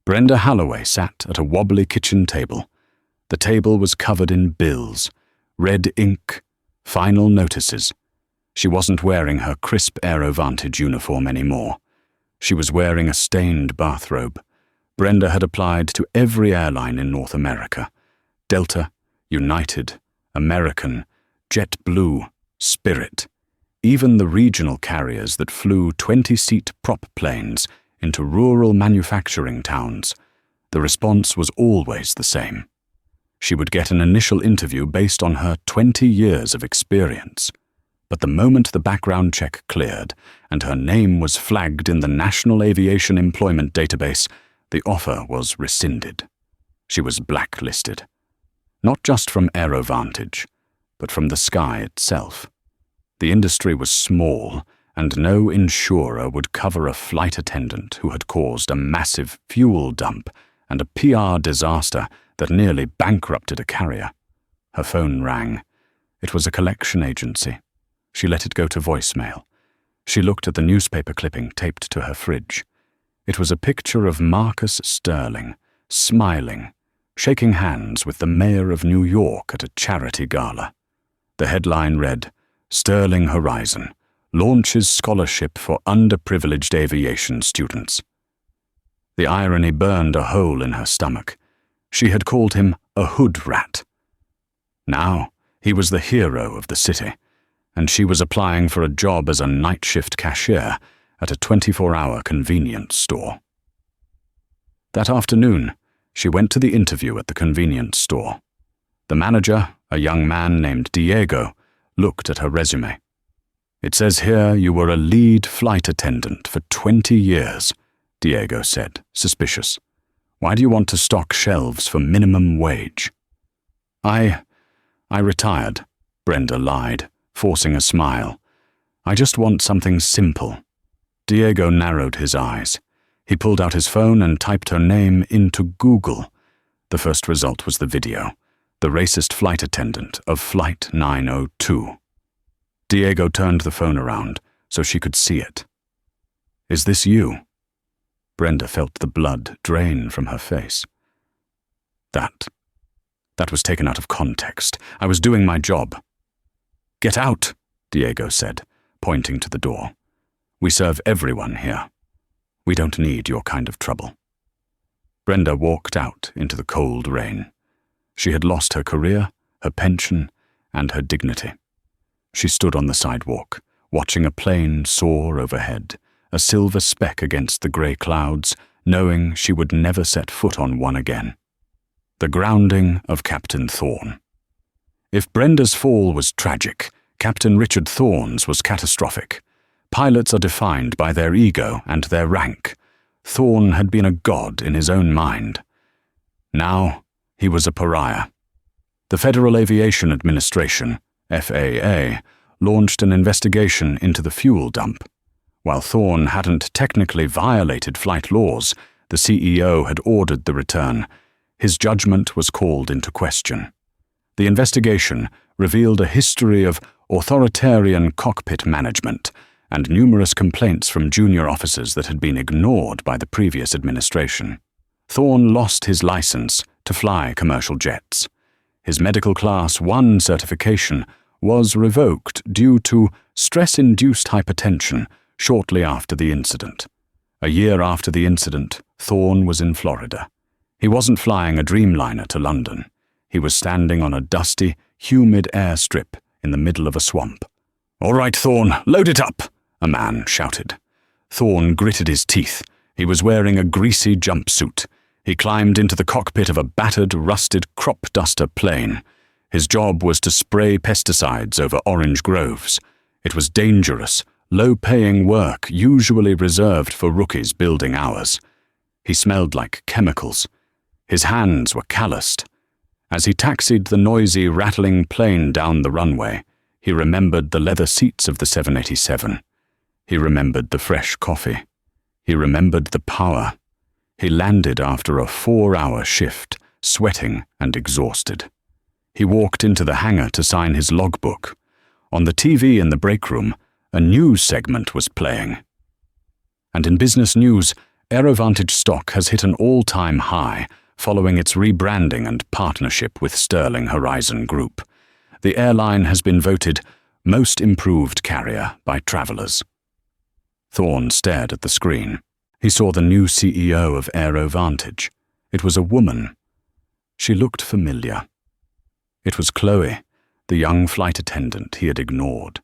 S1: Brenda Holloway sat at a wobbly kitchen table. The table was covered in bills, red ink, final notices. She wasn't wearing her crisp Aerovantage uniform anymore. She was wearing a stained bathrobe. Brenda had applied to every airline in North America: Delta, United, American, JetBlue, Spirit, even the regional carriers that flew 20-seat prop planes into rural manufacturing towns. The response was always the same. She would get an initial interview based on her 20 years of experience. But the moment the background check cleared and her name was flagged in the National Aviation Employment Database, the offer was rescinded. She was blacklisted. Not just from Aerovantage, but from the sky itself. The industry was small, and no insurer would cover a flight attendant who had caused a massive fuel dump and a PR disaster that nearly bankrupted a carrier. Her phone rang. It was a collection agency. She let it go to voicemail. She looked at the newspaper clipping taped to her fridge. It was a picture of Marcus Sterling, smiling, shaking hands with the mayor of New York at a charity gala. The headline read, "Sterling Horizon launches scholarship for underprivileged aviation students." The irony burned a hole in her stomach. She had called him a hood rat. Now he was the hero of the city, and she was applying for a job as a night shift cashier at a 24-hour convenience store. That afternoon, she went to the interview at the convenience store. The manager, a young man named Diego, looked at her resume. "It says here you were a lead flight attendant for 20 years, Diego said, suspicious. "Why do you want to stock shelves for minimum wage?" I retired, Brenda lied, forcing a smile. "I just want something simple." Diego narrowed his eyes. He pulled out his phone and typed her name into Google. The first result was the video, the racist flight attendant of Flight 902. Diego turned the phone around so she could see it. "Is this you?" Brenda felt the blood drain from her face. That was taken out of context. I was doing my job." "Get out," Diego said, pointing to the door. "We serve everyone here. We don't need your kind of trouble." Brenda walked out into the cold rain. She had lost her career, her pension, and her dignity. She stood on the sidewalk, watching a plane soar overhead, a silver speck against the grey clouds, knowing she would never set foot on one again. The grounding of Captain Thorne. If Brenda's fall was tragic, Captain Richard Thorne's was catastrophic. Pilots are defined by their ego and their rank. Thorne had been a god in his own mind. Now he was a pariah. The Federal Aviation Administration, FAA, launched an investigation into the fuel dump. While Thorne hadn't technically violated flight laws, the CEO had ordered the return. His judgment was called into question. The investigation revealed a history of authoritarian cockpit management and numerous complaints from junior officers that had been ignored by the previous administration. Thorne lost his license to fly commercial jets. His Medical Class 1 certification was revoked due to stress-induced hypertension shortly after the incident. A year after the incident, Thorne was in Florida. He wasn't flying a Dreamliner to London. He was standing on a dusty, humid airstrip in the middle of a swamp. "All right, Thorne, load it up," a man shouted. Thorne gritted his teeth. He was wearing a greasy jumpsuit. He climbed into the cockpit of a battered, rusted crop duster plane. His job was to spray pesticides over orange groves. It was dangerous, low-paying work usually reserved for rookies building hours. He smelled like chemicals. His hands were calloused. As he taxied the noisy, rattling plane down the runway, he remembered the leather seats of the 787. He remembered the fresh coffee. He remembered the power. He landed after a 4-hour shift, sweating and exhausted. He walked into the hangar to sign his logbook. On the TV in the break room, a news segment was playing. And in business news, AeroVantage stock has hit an all-time high following its rebranding and partnership with Sterling Horizon Group. The airline has been voted most improved carrier by travelers. Thorne stared at the screen. He saw the new CEO of AeroVantage. It was a woman. She looked familiar. It was Chloe, the young flight attendant he had ignored.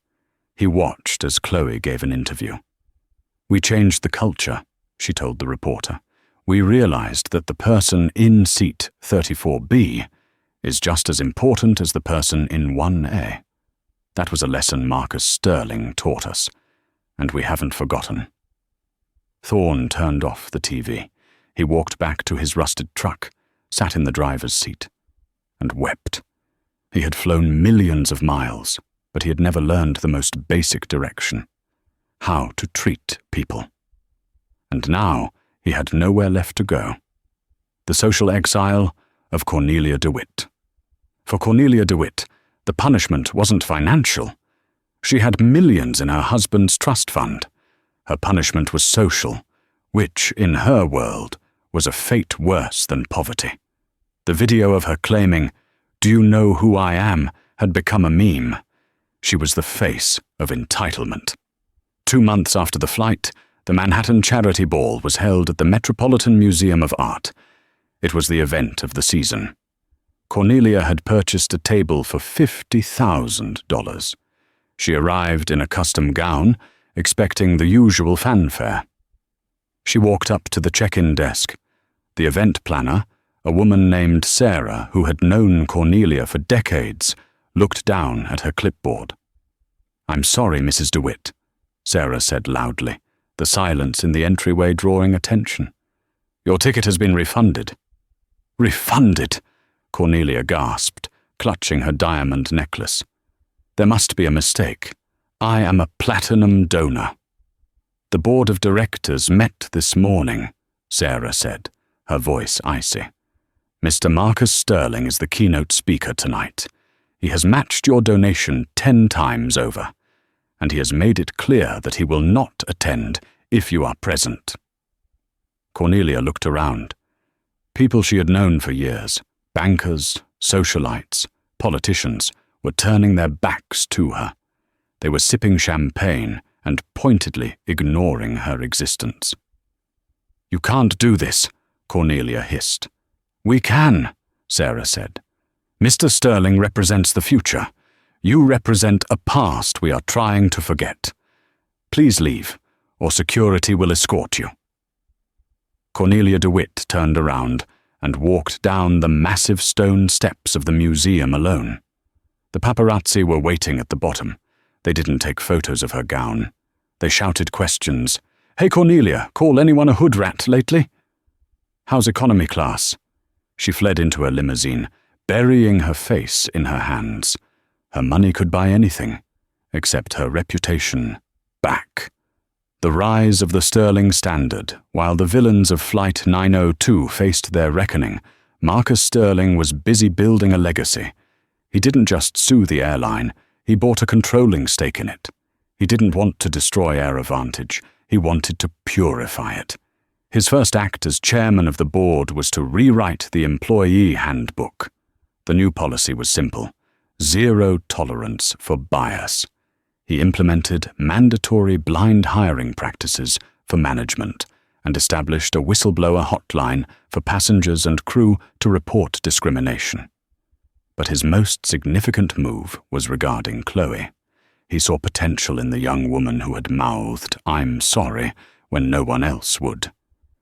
S1: He watched as Chloe gave an interview. "We changed the culture," she told the reporter. "We realized that the person in seat 34B is just as important as the person in 1A. That was a lesson Marcus Sterling taught us, and we haven't forgotten." Thorne turned off the TV. He walked back to his rusted truck, sat in the driver's seat, and wept. He had flown millions of miles, but he had never learned the most basic direction: how to treat people. And now he had nowhere left to go. The social exile of Cornelia DeWitt. For Cornelia DeWitt, the punishment wasn't financial. She had millions in her husband's trust fund. Her punishment was social, which, in her world, was a fate worse than poverty. The video of her claiming, "Do you know who I am?" had become a meme. She was the face of entitlement. 2 months after the flight, the Manhattan Charity Ball was held at the Metropolitan Museum of Art. It was the event of the season. Cornelia had purchased a table for $50,000. She arrived in a custom gown, expecting the usual fanfare. She walked up to the check-in desk. The event planner, a woman named Sarah who had known Cornelia for decades, looked down at her clipboard. "I'm sorry, Mrs. DeWitt," Sarah said loudly, the silence in the entryway drawing attention. "Your ticket has been refunded." "Refunded?" Cornelia gasped, clutching her diamond necklace. "There must be a mistake. I am a platinum donor." "The board of directors met this morning," Sarah said, her voice icy. "Mr. Marcus Sterling is the keynote speaker tonight. He has matched your donation 10 times over, and he has made it clear that he will not attend if you are present." Cornelia looked around. People she had known for years, bankers, socialites, politicians, were turning their backs to her. They were sipping champagne and pointedly ignoring her existence. "You can't do this," Cornelia hissed. "We can," Sarah said. "Mr. Sterling represents the future. You represent a past we are trying to forget. Please leave, or security will escort you." Cornelia DeWitt turned around and walked down the massive stone steps of the museum alone. The paparazzi were waiting at the bottom. They didn't take photos of her gown. They shouted questions. "Hey Cornelia, call anyone a hood rat lately?" "How's economy class?" She fled into her limousine, burying her face in her hands. Her money could buy anything, except her reputation back. The rise of the Sterling Standard. While the villains of Flight 902 faced their reckoning, Marcus Sterling was busy building a legacy. He didn't just sue the airline, he bought a controlling stake in it. He didn't want to destroy AirAdvantage, he wanted to purify it. His first act as chairman of the board was to rewrite the employee handbook. The new policy was simple: zero tolerance for bias. He implemented mandatory blind hiring practices for management and established a whistleblower hotline for passengers and crew to report discrimination. But his most significant move was regarding Chloe. He saw potential in the young woman who had mouthed, "I'm sorry," when no one else would.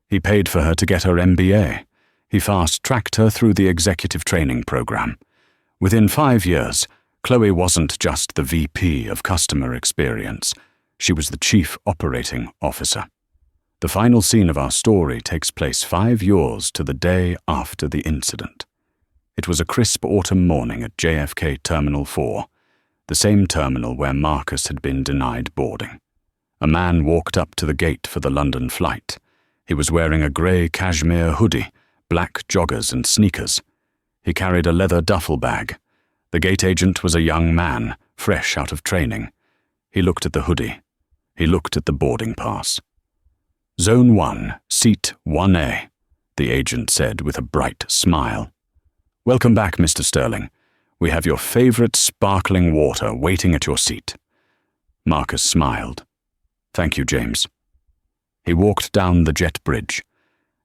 S1: He paid for her to get her MBA. He fast-tracked her through the executive training program. Within 5 years, Chloe wasn't just the VP of customer experience. She was the chief operating officer. The final scene of our story takes place 5 years to the day after the incident. It was a crisp autumn morning at JFK Terminal 4, the same terminal where Marcus had been denied boarding. A man walked up to the gate for the London flight. He was wearing a grey cashmere hoodie, black joggers and sneakers. He carried a leather duffel bag. The gate agent was a young man, fresh out of training. He looked at the hoodie. He looked at the boarding pass. "Zone 1, Seat 1A, the agent said with a bright smile. "Welcome back, Mr. Sterling. We have your favorite sparkling water waiting at your seat." Marcus smiled. "Thank you, James." He walked down the jet bridge.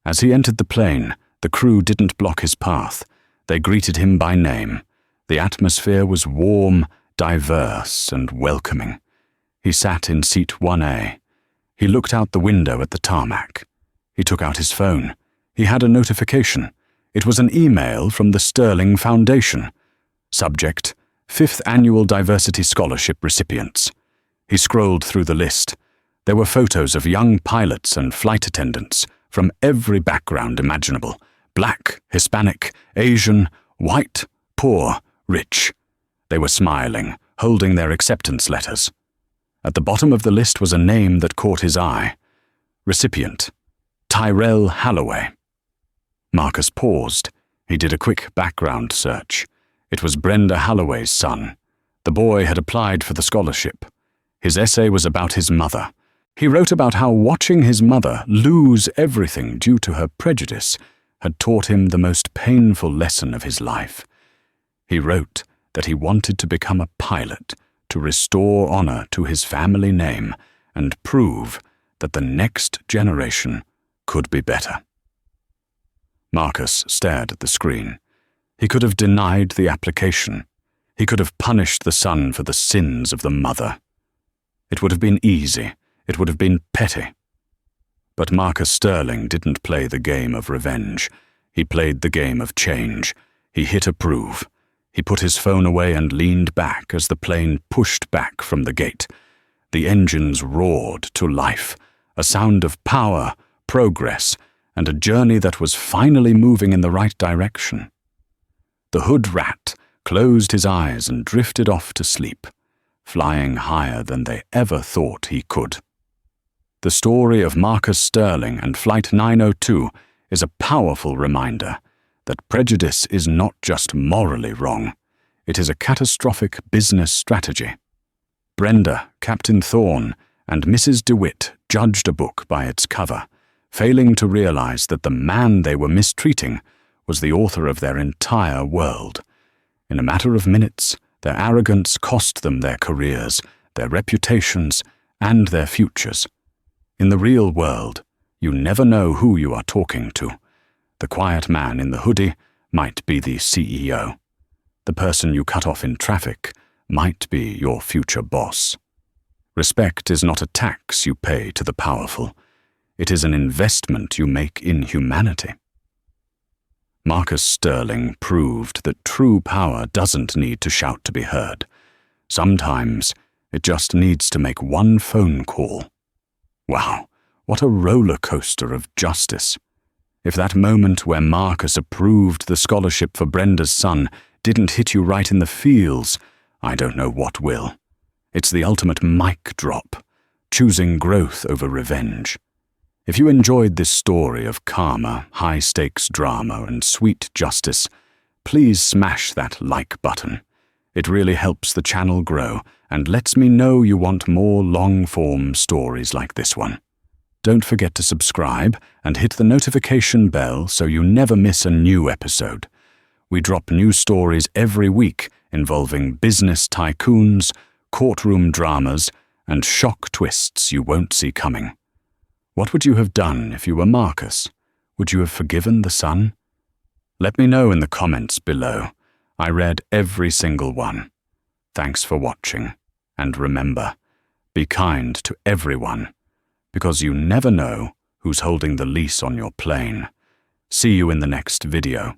S1: As he entered the plane, the crew didn't block his path. They greeted him by name. The atmosphere was warm, diverse, and welcoming. He sat in seat 1A. He looked out the window at the tarmac. He took out his phone. He had a notification. It was an email from the Sterling Foundation. Subject: 5th Annual Diversity Scholarship Recipients. He scrolled through the list. There were photos of young pilots and flight attendants from every background imaginable: black, Hispanic, Asian, white, poor, rich. They were smiling, holding their acceptance letters. At the bottom of the list was a name that caught his eye. Recipient: Tyrell Halloway. Marcus paused. He did a quick background search. It was Brenda Halloway's son. The boy had applied for the scholarship. His essay was about his mother. He wrote about how watching his mother lose everything due to her prejudice had taught him the most painful lesson of his life. He wrote that he wanted to become a pilot to restore honor to his family name and prove that the next generation could be better. Marcus stared at the screen. He could have denied the application. He could have punished the son for the sins of the mother. It would have been easy. It would have been petty. But Marcus Sterling didn't play the game of revenge. He played the game of change. He hit approve. He put his phone away and leaned back as the plane pushed back from the gate. The engines roared to life, a sound of power, progress, and a journey that was finally moving in the right direction. The hood rat closed his eyes and drifted off to sleep, flying higher than they ever thought he could. The story of Marcus Sterling and Flight 902 is a powerful reminder that prejudice is not just morally wrong, it is a catastrophic business strategy. Brenda, Captain Thorne, and Mrs. DeWitt judged a book by its cover, failing to realize that the man they were mistreating was the author of their entire world. In a matter of minutes, their arrogance cost them their careers, their reputations, and their futures. In the real world, you never know who you are talking to. The quiet man in the hoodie might be the CEO. The person you cut off in traffic might be your future boss. Respect is not a tax you pay to the powerful. It is an investment you make in humanity. Marcus Sterling proved that true power doesn't need to shout to be heard. Sometimes it just needs to make one phone call. Wow, what a roller coaster of justice. If that moment where Marcus approved the scholarship for Brenda's son didn't hit you right in the feels, I don't know what will. It's the ultimate mic drop, choosing growth over revenge. If you enjoyed this story of karma, high-stakes drama, and sweet justice, please smash that like button. It really helps the channel grow and lets me know you want more long-form stories like this one. Don't forget to subscribe and hit the notification bell so you never miss a new episode. We drop new stories every week involving business tycoons, courtroom dramas, and shock twists you won't see coming. What would you have done if you were Marcus? Would you have forgiven the son? Let me know in the comments below. I read every single one. Thanks for watching. And remember, be kind to everyone, because you never know who's holding the leash on your plane. See you in the next video.